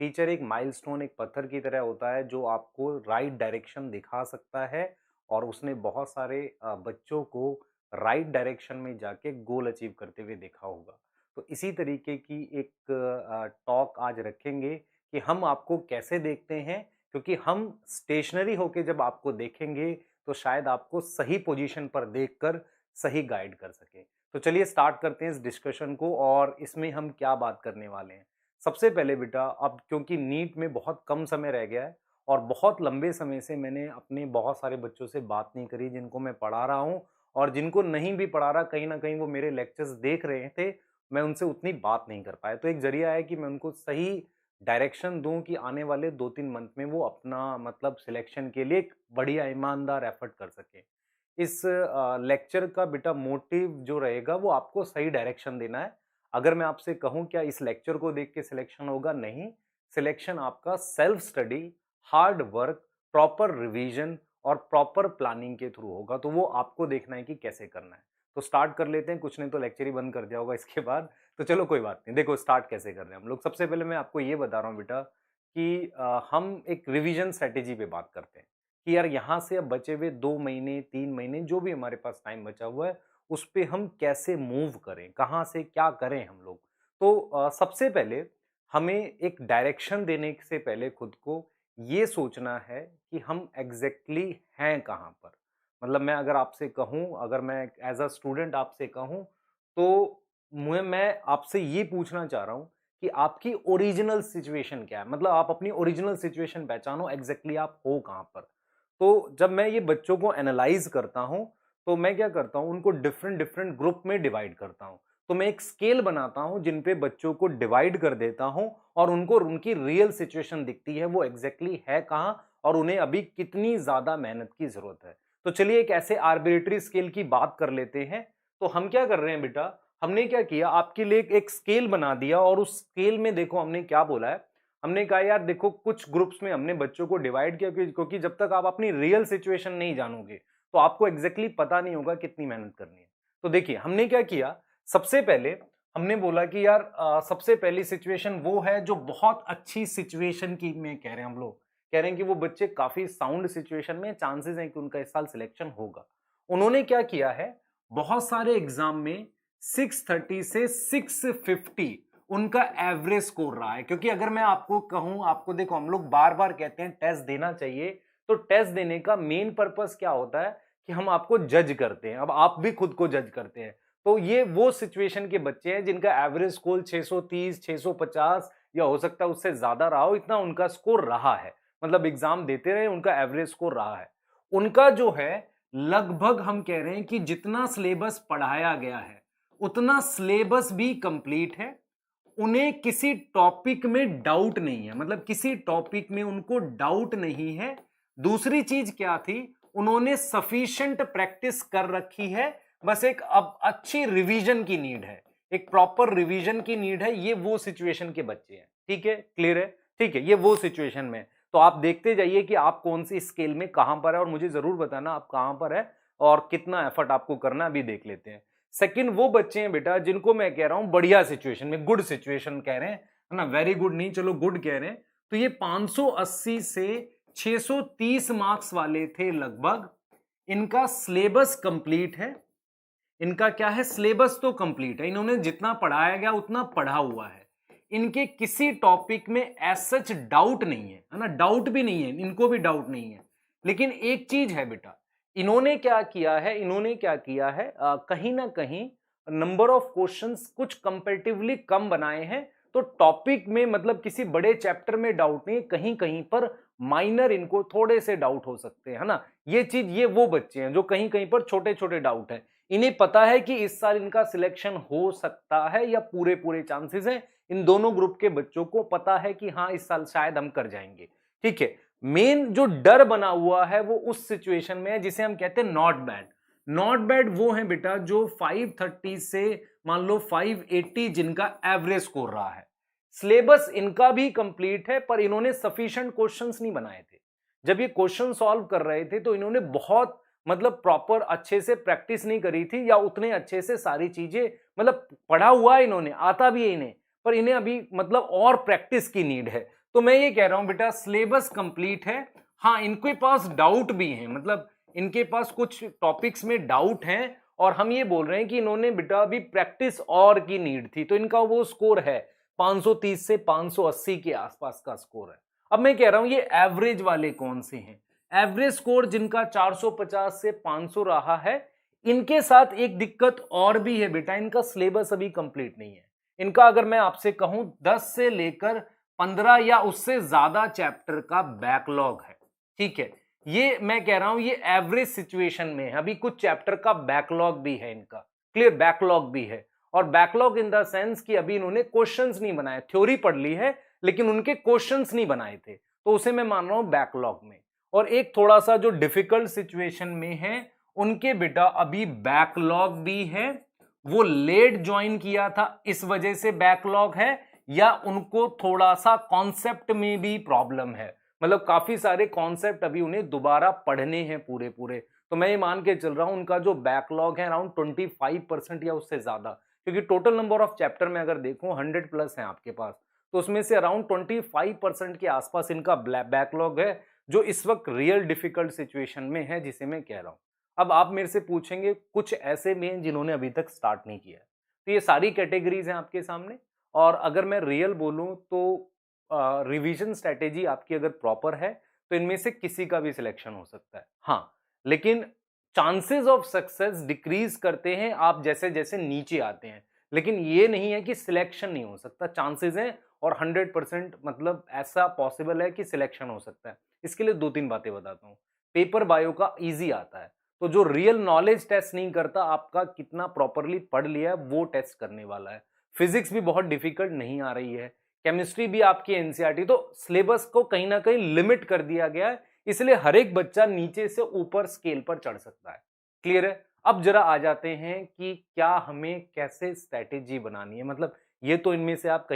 Teacher एक milestone, एक पत्थर की तरह होता है जो आपको राइट डायरेक्शन दिखा सकता है और उसने बहुत सारे बच्चों को राइट डायरेक्शन में जाके गोल अचीव करते हुए देखा होगा। तो इसी तरीके की एक टॉक आज रखेंगे कि हम आपको कैसे देखते हैं, क्योंकि हम स्टेशनरी होके जब आपको देखेंगे तो शायद आपको सही पोजीशन पर देखकर सही गाइड कर सकें। तो चलिए स्टार्ट करते हैं इस डिस्कशन को और इसमें हम क्या बात करने वाले हैं। सबसे पहले बेटा, अब क्योंकि नीट में बहुत कम समय रह गया है और बहुत लंबे समय से मैंने अपने बहुत सारे बच्चों से बात नहीं करी जिनको मैं पढ़ा रहा हूँ, और जिनको नहीं भी पढ़ा रहा कहीं न कहीं वो मेरे लेक्चर्स देख रहे थे, मैं उनसे उतनी बात नहीं कर पाया। तो एक ज़रिया है कि मैं उनको सही डायरेक्शन दूँ कि आने वाले 2-3 मंथ में वो अपना मतलब सिलेक्शन के लिए एक बढ़िया ईमानदार एफर्ट कर सकें। इस लेक्चर का बेटा मोटिव जो रहेगा वो आपको सही डायरेक्शन देना है। अगर मैं आपसे कहूँ क्या इस लेक्चर को देख के सिलेक्शन होगा? नहीं। सिलेक्शन आपका self study, hard work, proper revision और प्रॉपर प्लानिंग के थ्रू होगा। तो वो आपको देखना है कि कैसे करना है। तो स्टार्ट कर लेते हैं, कुछ ने तो लेक्चर ही बंद कर दिया होगा इसके बाद। तो चलो कोई बात नहीं। देखो स्टार्ट कैसे कर रहे हैं हम लोग। सबसे पहले मैं आपको ये बता रहा हूँ बेटा कि हम एक रिवीजन स्ट्रैटेजी पे बात करते हैं कि यार यहाँ से अब बचे हुए 2 महीने, 3 महीने जो भी हमारे पास टाइम बचा हुआ है, उस पे हम कैसे मूव करें, कहाँ से क्या करें हम लोग। तो सबसे पहले हमें एक डायरेक्शन देने से पहले खुद को ये सोचना है कि हम एग्ज़ैक्टली हैं कहाँ पर। मतलब मैं अगर आपसे कहूँ, अगर मैं एज़ अ स्टूडेंट आपसे कहूँ, तो मैं आपसे ये पूछना चाह रहा हूँ कि आपकी ओरिजिनल सिचुएशन क्या है? मतलब आप अपनी ओरिजिनल सिचुएशन पहचानो, एग्ज़ैक्टली आप हो कहाँ पर। तो जब मैं ये बच्चों को एनालाइज़ करता हूँ, तो मैं क्या करता हूँ, उनको डिफरेंट डिफरेंट ग्रुप में डिवाइड करता हूँ। तो मैं एक स्केल बनाता हूँ जिन पे बच्चों को डिवाइड कर देता हूँ और उनको उनकी रियल सिचुएशन दिखती है, वो एग्ज़ैक्टली है कहाँ और उन्हें अभी कितनी ज़्यादा मेहनत की ज़रूरत है। तो चलिए एक ऐसे आर्बिट्रेरी स्केल की बात कर लेते हैं। तो हम क्या कर रहे हैं बेटा, हमने क्या किया, आपके लिए एक स्केल बना दिया और उस स्केल में देखो हमने क्या बोला है, हमने कहा यार देखो कुछ ग्रुप्स में हमने बच्चों को डिवाइड किया क्योंकि जब तक आप अपनी रियल सिचुएशन नहीं जानोगे तो आपको एग्जैक्टली पता नहीं होगा कितनी मेहनत करनी है। तो देखिए हमने क्या किया, सबसे पहले हमने बोला कि यार सबसे पहली सिचुएशन वो है जो बहुत अच्छी सिचुएशन की में कह रहे हैं, हम लोग कह रहे हैं कि वो बच्चे काफी साउंड सिचुएशन में, चांसेस हैं कि उनका इस साल सिलेक्शन होगा। उन्होंने क्या किया है, बहुत सारे एग्जाम में 630 से 650 उनका एवरेज स्कोर रहा है। क्योंकि अगर मैं आपको कहूं, आपको देखो हम लोग बार बार कहते हैं टेस्ट देना चाहिए, तो टेस्ट देने का मेन पर्पस क्या होता है कि हम आपको जज करते हैं। अब आप भी खुद को जज करते हैं। तो ये वो सिचुएशन के बच्चे हैं जिनका एवरेज स्कोर 630, 650 या हो सकता है उससे ज्यादा रहा हो, इतना उनका स्कोर रहा है। मतलब एग्जाम देते रहे, उनका एवरेज स्कोर रहा है। उनका जो है लगभग हम कह रहे हैं कि जितना सिलेबस पढ़ाया गया है उतना सिलेबस भी कंप्लीट है। उन्हें किसी टॉपिक में डाउट नहीं है, मतलब किसी टॉपिक में उनको डाउट नहीं है। दूसरी चीज क्या थी, उन्होंने सफिशिएंट प्रैक्टिस कर रखी है। बस एक अब अच्छी रिवीजन की नीड है, एक प्रॉपर रिवीजन की नीड है। ये वो सिचुएशन के बच्चे हैं। ठीक है, क्लियर है? ठीक है, ये वो सिचुएशन में। तो आप देखते जाइए कि आप कौन सी स्केल में कहां पर है और मुझे जरूर बताना आप कहां पर है और कितना एफर्ट आपको करना है, अभी देख लेते हैं। सेकंड वो बच्चे हैं बेटा जिनको मैं कह रहा हूं बढ़िया सिचुएशन में, गुड सिचुएशन कह रहे हैं, है ना, वेरी गुड नहीं, चलो गुड कह रहे हैं। तो ये 580 से 630 मार्क्स वाले थे लगभग। इनका सिलेबस कंप्लीट है। इनका क्या है, सिलेबस तो कंप्लीट है, इन्होंने जितना पढ़ाया गया उतना पढ़ा हुआ है। इनके किसी टॉपिक में एज सच डाउट नहीं है ना, डाउट भी नहीं है, इनको भी डाउट नहीं है। लेकिन एक चीज है बेटा, इन्होंने क्या किया है, इन्होंने क्या किया है, कहीं ना कहीं नंबर ऑफ क्वेश्चंस कुछ कंपैरेटिवली कम बनाए हैं। तो टॉपिक में मतलब किसी बड़े चैप्टर में डाउट नहीं है, कहीं कहीं पर माइनर इनको थोड़े से डाउट हो सकते हैं, है ना। ये चीज, ये वो बच्चे हैं जो कहीं कहीं पर छोटे छोटे डाउट है। इन्हें पता है कि इस साल इनका सिलेक्शन हो सकता है या पूरे पूरे चांसेस हैं। इन दोनों ग्रुप के बच्चों को पता है कि हाँ इस साल शायद हम कर जाएंगे। ठीक है, मेन जो डर बना हुआ है वो उस सिचुएशन में है जिसे हम कहते हैं नॉट बैड। नॉट बैड वो है बेटा जो 530 से मान लो 580 जिनका एवरेज स्कोर रहा है। सिलेबस इनका भी कंप्लीट है पर इन्होंने सफिशिएंट क्वेश्चंस नहीं बनाए थे। जब ये क्वेश्चन सॉल्व कर रहे थे तो इन्होंने बहुत मतलब प्रॉपर अच्छे से प्रैक्टिस नहीं करी थी या उतने अच्छे से सारी चीजें, मतलब पढ़ा हुआ है इन्होंने, आता भी है इन्हें, पर इन्हें अभी मतलब और प्रैक्टिस की नीड है। तो मैं ये कह रहा हूं बेटा सिलेबस कंप्लीट है। हाँ, इनके पास डाउट भी है, मतलब इनके पास कुछ टॉपिक्स में डाउट हैं और हम ये बोल रहे हैं कि इन्होंने बेटा अभी प्रैक्टिस और की नीड थी, तो इनका वो स्कोर है 530 से 580 के आसपास का स्कोर है। अब मैं कह रहा हूं ये एवरेज वाले कौन से हैं? एवरेज स्कोर जिनका 450 से 500 रहा है, इनके साथ एक दिक्कत और भी है बेटा, इनका सिलेबस अभी कंप्लीट नहीं है। इनका अगर मैं आपसे कहूं 10 से लेकर 15 या उससे ज्यादा चैप्टर का बैकलॉग है। ठीक है, ये मैं कह रहा हूं ये एवरेज सिचुएशन में है, अभी कुछ चैप्टर का बैकलॉग भी है इनका, क्लियर, बैकलॉग भी है। और बैकलॉग इन द सेंस कि अभी इन्होंने क्वेश्चंस नहीं बनाए, थ्योरी पढ़ ली है लेकिन उनके क्वेश्चंस नहीं बनाए थे, तो उसे मैं मान रहा हूं बैकलॉग में। और एक थोड़ा सा जो डिफिकल्ट सिचुएशन में है, उनके बेटा अभी बैकलॉग भी है, वो लेट ज्वाइन किया था इस वजह से बैकलॉग है, या उनको थोड़ा सा कॉन्सेप्ट में भी प्रॉब्लम है, मतलब काफी सारे कॉन्सेप्ट अभी उन्हें दोबारा पढ़ने हैं पूरे पूरे। तो मैं ये मान के चल रहा हूं उनका जो बैकलॉग है अराउंड 25% या उससे ज्यादा, क्योंकि टोटल नंबर ऑफ चैप्टर में अगर देखूं 100 प्लस है आपके पास, तो उसमें से अराउंड 25% के आसपास इनका बैकलॉग है, जो इस वक्त रियल डिफिकल्ट सिचुएशन में है जिसे मैं कह रहा हूं। अब आप मेरे से पूछेंगे कुछ ऐसे भी हैं जिन्होंने अभी तक स्टार्ट नहीं किया है, तो ये सारी कैटेगरीज हैं आपके सामने। और अगर मैं रियल बोलूं तो रिवीजन स्ट्रेटेजी आपकी अगर प्रॉपर है तो इनमें से किसी का भी सिलेक्शन हो सकता है। हाँ, लेकिन चांसेस ऑफ सक्सेस डिक्रीज करते हैं आप जैसे जैसे नीचे आते हैं, लेकिन ये नहीं है कि सिलेक्शन नहीं हो सकता, चांसेस हैं और 100% मतलब ऐसा पॉसिबल है कि सिलेक्शन हो सकता है। इसके लिए दो तीन बातें बताता हूँ। पेपर बायो का इजी आता है, तो जो रियल नॉलेज टेस्ट नहीं करता, आपका कितना प्रॉपरली पढ़ लिया है वो टेस्ट करने वाला है। फिजिक्स भी बहुत डिफिकल्ट नहीं आ रही है, केमिस्ट्री भी आपकी एनसीईआरटी, तो सिलेबस को कहीं ना कहीं लिमिट कर दिया गया है, इसलिए हर एक बच्चा नीचे से ऊपर स्केल पर चढ़ सकता है। क्लियर है? अब जरा आ जाते हैं कि क्या हमें कैसे स्ट्रैटेजी बनानी है, मतलब ये तो इनमें से आप कहीं